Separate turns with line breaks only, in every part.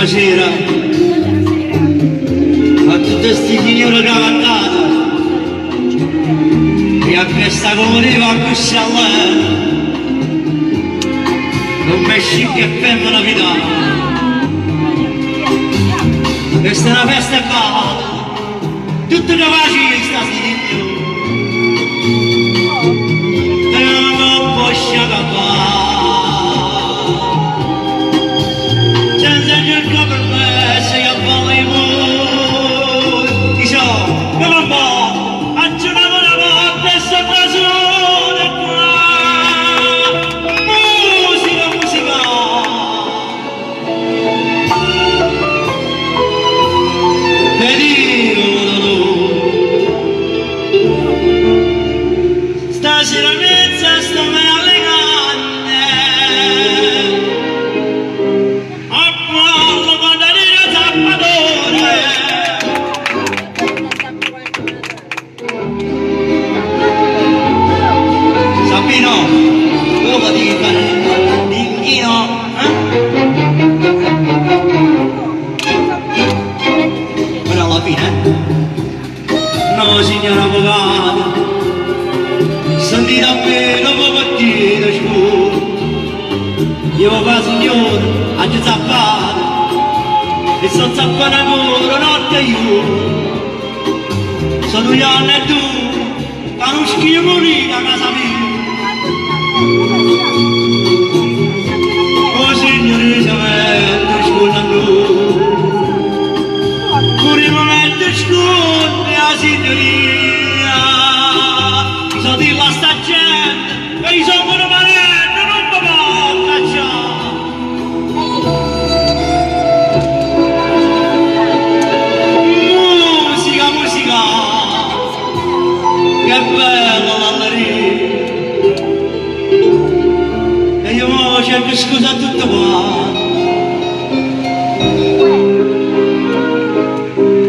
buonasera a tutti questi signori cavallati e a questa comunità a questa non mi scicchi e femmina vita. Questa è una festa balla, tutti capaci di stare e non può sciacquare. Senza cerco per me, se io voglio i muri, dico, come un po', aggiungiamo una volta e sopra sole qua. Musica, musica. Te dico, stasera mezza sto me alle canne. Sabino, come devi fare l'inchino? Però alla fine, no signor avvocato, sentite a me dopo partito scuro, io va signore, a giù zappato, e sono zappato ancora notte io, sono gli anni e tu, a non schifo morire a casa mia. Oh signore, se mette scuola pure mi mette scuola la signoria. Mi sono di là sta gente, e io sono un parente, non mi può cacciare. Musica, musica, che bella l'alleria. E io mo cerco scusa a tutto qua.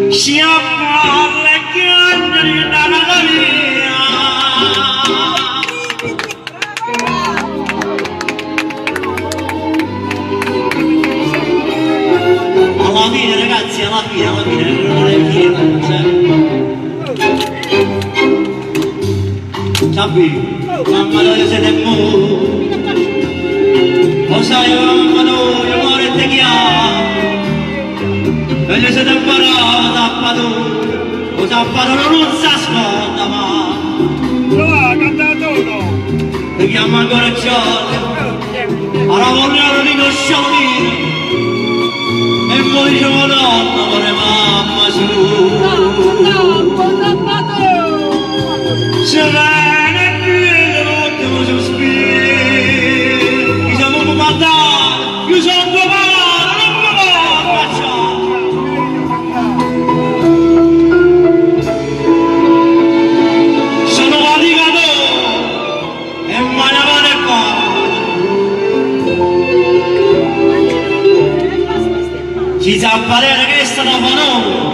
Si parla e canta di una casa mia. Alla fine ragazzi, alla fine non è pieno, Sabbi, mamma noi siete mu. O sai mamma noi amore te chiama. E gli siete imparato tappato. O tappato non si ascolta ma.
No, cantato uno.
Ti chiama ancora Giorgio. Alla vogliamo riconosciamo. E poi diciamo nonna, vuole mamma su.
No, tappato.
Se viene qui l'ultimo sospiro, mi siamo comandati, io sono tuo padre, non mi può cacciare. Sono faticato e mai ne vale qua. Ci sa parere che stanno a fanare.